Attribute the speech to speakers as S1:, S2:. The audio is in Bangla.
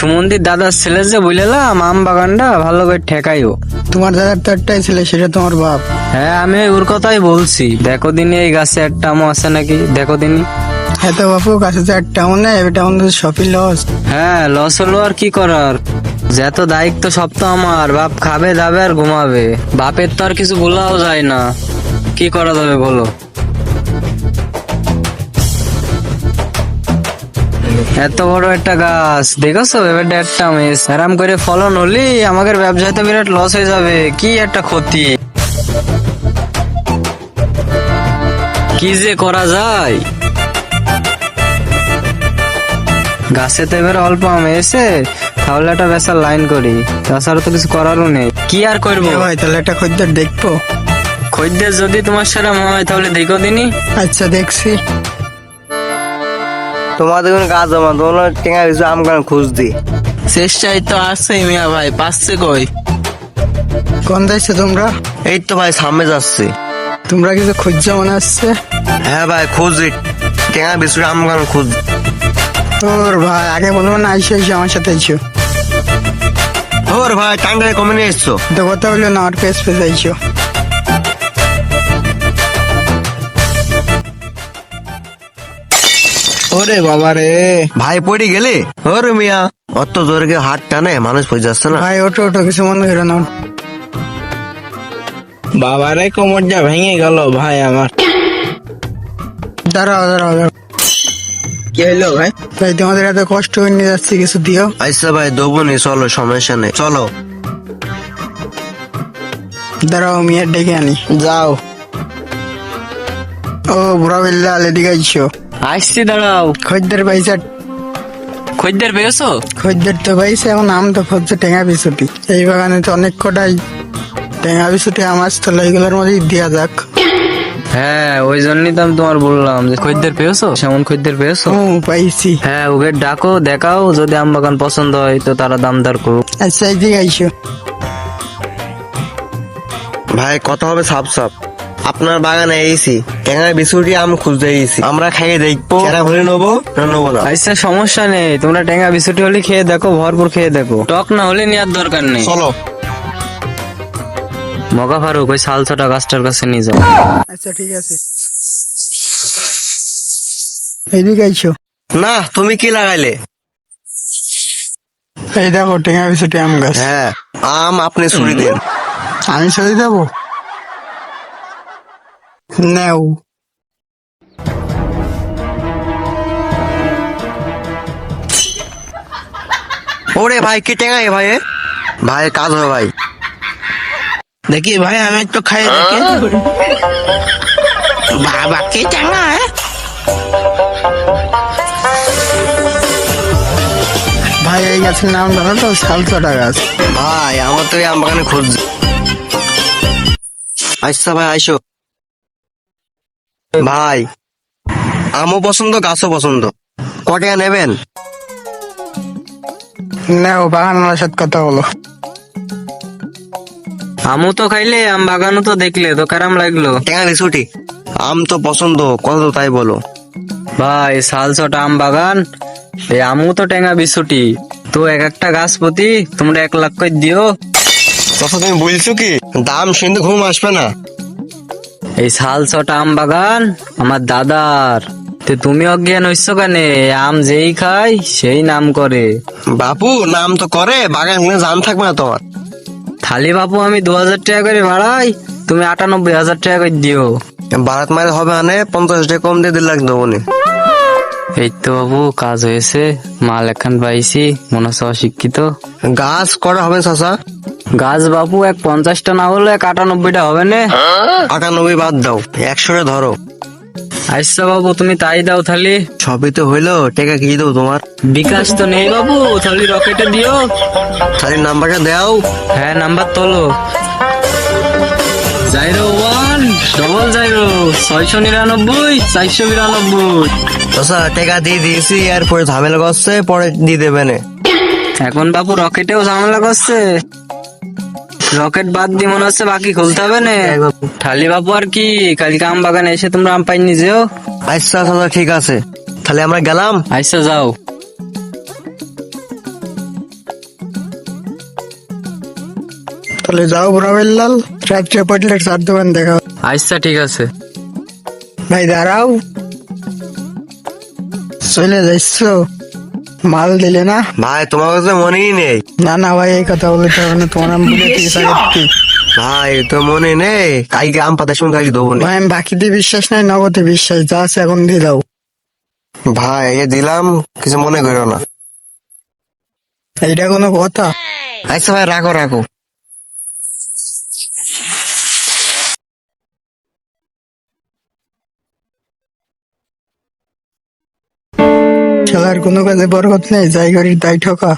S1: সুমন্দির দাদার ছেলে যে বুঝলাম আম বাগানটা ভালো করে ঠেকাইও।
S2: তোমার দাদার তো একটাই ছেলে, সেটা তোমার বাপ।
S1: হ্যাঁ আমি ওর কথাই বলছি, দেখো দিনই এই গাছে একটা আমও আছে নাকি, দেখো দিনই।
S2: হ্যাঁ তো বাপু, কাছে তো একটা মনে হয়, এটা আমাদের সবই লস।
S1: হ্যাঁ লস হলো আর কি করার, যত দায়িত্ব সব তো আমার। বাপ খাবে দাবে আর ঘুমাবে, বাপের তো আর কিছু বলাও যায় না, কি করা যাবে বলো। এত বড় একটা গাছ দেখছো, এবারটা একটা মিস আরাম করে ফলন হলি আমাদের ব্যবসায় তো বিরাট লস হয়ে যাবে, কি একটা ক্ষতি, কি যে করা যায়। গাছে তো এবার অল্প আম এসে, তাহলে একটা বেচার লাইন করি, তাছাড়া তো কিছু করারও নেই, কি আর করবো।
S2: ভাই তাহলে একটা খদ্দের দেখবো?
S1: খদ্দের যদি তোমার সারা হয় তাহলে দেখো দিনই।
S2: আচ্ছা দেখছি।
S3: তোমাদের কোনো কাজ জমা, তোমরা টেঙা কিছু আম গান খুঁজ দি।
S4: চেষ্টাই তো আছে মিয়া ভাই, পাচ্ছে কই?
S2: কোন যাইছো তোমরা?
S3: এই তো ভাই সামনে যাচ্ছে।
S2: তোমরা কিছু খুঁজছো মনে হচ্ছে।
S3: হ্যাঁ ভাই খুঁজি, টেঙা বিছুরি আম গান খুঁজ।
S2: তোর ভাই আগে বলবো না, আইসো আইসো আমার সাথে আইসো।
S3: ওর ভাই টাঙ্গাই কমে নিয়ে এসছো।
S2: তো কথা বললো না, আর পেস পেস আইসো।
S4: ওরে বাবা রে,
S3: ভাই পড়ে গেলে ওর মিয়া, অত জোরে কেউ হাত টানে মানুষ পড়ে যাচ্ছে না।
S2: ভাই ওঠো ওঠো, কিছু মনে করো না।
S4: বাবা রে কোমর যা ভেঙে গেল ভাই আমার।
S2: দাঁড়াও দাঁড়াও দাঁড়াও।
S4: কি হইলো ভাই?
S2: ভাই তোমাদের এত কষ্ট করে নিয়ে যাচ্ছি, কিছু দিও।
S3: আচ্ছা ভাই দেবো নি, চলো সমস্যা নেই চলো।
S2: দাঁড়াও মিয়ার ডেকে আনি।
S4: যাও।
S2: ও বুড়া বিল্লা, এদিকে আইসো।
S1: আসছি দাঁড়াও।
S2: খদ্দের পাইছে,
S1: খদ্দের পেয়েছো?
S2: খদ্দের তো পাইছে, এখন আম তো খুঁজছে টেঙা বিছুটি। এই বাগানে তো অনেক কটাই টেঙা বিছুটি আম আসছিল, এইগুলোর মধ্যেই দেওয়া যাক।
S1: হ্যাঁ ওই জন্যই তো আমি তোমার বললাম যে খদ্দের পেয়েছো, সেমন খদ্দের পেয়েছো?
S2: পাইছি।
S1: হ্যাঁ ওকে ডাকো, দেখাও, যদি আম বাগান পছন্দ হয় তো তারা দাম দর করুক।
S2: আচ্ছা এদিকে আইসো।
S3: ভাই কথা হবে সাপ সাপ, আপনার বাগানে এসেছি, টেঙা বিছুরি আম খুঁজতে এসেছি, আমরা খাইয়ে দেখবো কেনা হলে নেবো না নেবো না।
S1: আচ্ছা সমস্যা নেই, তোমরা টেঙ্গা বিস্কুটি হলে খেয়ে দেখো, ভরপুর খেয়ে দেখো, টক না হলে নেওয়ার দরকার নেই।
S3: চলো।
S1: মগা ফারুক ওই শাল ছোটা গাছটার কাছে নিয়ে যাও।
S2: আচ্ছা ঠিক আছে, এইদিকে আইসো।
S3: না তুমি কি লাগাইলে?
S2: এই দেখো টেঙা বিছুটি আম গাছ।
S3: হ্যাঁ আম আপনি ছুরি দেন।
S2: আমি চলে যাবো, নেও।
S3: ওরে ভাই কি টেঙা এ ভাই, ভাই কাজ হবে ভাই।
S4: দেখি ভাই আমি একটু খাই দেখি। বাবা কি চাঙ্গা
S2: ভাই এই গাছের নাম জানো তো? শালচটা গাছ।
S3: ভাই আমার তো এই আম বাগানে খুঁজছে। আচ্ছা ভাই আইসো। ভাই আমও পছন্দ গাছও পছন্দ, কটা নেবেন?
S2: নেও, বাগানের সাথে কথা বলো।
S1: আমও তো খাইলে, আম বাগানও তো দেখলে, তো কারাম লাগলো?
S3: টেঙা বিছুটি আম তো পছন্দ, কত তাই বলো।
S1: ভাই শাল ছোটা আম বাগান, এই আমও তো টেঙ্গা বিস্কুটি, তো এক একটা গাছ প্রতি তোমরা 1 লাখ করে দিও।
S3: চাচা তুমি বলছো কি দাম শুনতে ঘুম আসবে না?
S1: এই শাল ছোটা আম বাগান আমার দাদার, তো তুমি অজ্ঞান হইছ কেনে? আম যেই খায় সেই নাম করে।
S3: বাপু নাম তো করে, বাগান কিনে জান থাকবে না তোমার।
S1: থালি বাপু আমি 2000 টাকা করে ভাড়াই, তুমি 98,000 টাকা করে দিও।
S3: বারাত মাইল হবে আনে 50 টাকা কম দিয়ে 1.5 লাখ দেবো নি।
S1: এই তো বাবু কাজ হয়েছে, মাল এখন পাইছি, মনে হচ্ছে অশিক্ষিত।
S3: গাছ করা হবে চাচা?
S1: গাছ বাপু 50টা না হলে 98টা হবে না।
S3: 98 বাদ দাও, 100 ধরো।
S1: আচ্ছা বাবু তুমি তাই দাও থালি।
S3: সবই তো হইলো, টাকা কি দেবো তোমার?
S1: বিকাশ তো নেই বাবু, থালি রকেটে দিও।
S3: খালি নাম্বারটা দাও।
S1: হ্যাঁ নাম্বার তোলো, 0100 699 492।
S3: চাচা টাকা দিয়ে দিয়েছি, এরপরে ঝামেলা করছে, পরে দিয়ে দেবে না।
S1: এখন বাবু রকেটেও ঝামেলা করছে, রকেট বাদ দিয়ে মনে হচ্ছে বাকি খুলতে হবে না। থালি বাবু আর কি, কালকে আম বাগানে এসে তোমরা আম পাই নিজেও।
S3: আচ্ছা চাচা ঠিক আছে, তাহলে আমরা গেলাম।
S1: আচ্ছা যাও।
S2: তাহলে যাও ব্রাবেল লাল, রাত্রে পটলে চার দোকান দেখা হবে।
S1: আচ্ছা ঠিক আছে।
S2: ভাই দাঁড়াও, চলে যাইছ, মাল দিলে না?
S3: ভাই তোমার কাছে মনেই নেই।
S2: না না ভাই, এই কথা বলতে হবে না, তোমার নাম বলে দিয়েছি আগের থেকে।
S3: ভাই তো মনে নেই, কালকে আম পাতার সময় কালকে দেবো না।
S2: ভাই আমি বাকিতে বিশ্বাস নাই, নগদে বিশ্বাস, যা আছে এখন দিয়ে দাও।
S3: ভাই এই দিলাম, কিছু মনে করো না।
S2: এইটা কোনো কথা?
S3: আচ্ছা ভাই রাখো রাখো।
S2: খেলার কোনো কাজে বরকত নেই, জায়গার তাই ঠকা।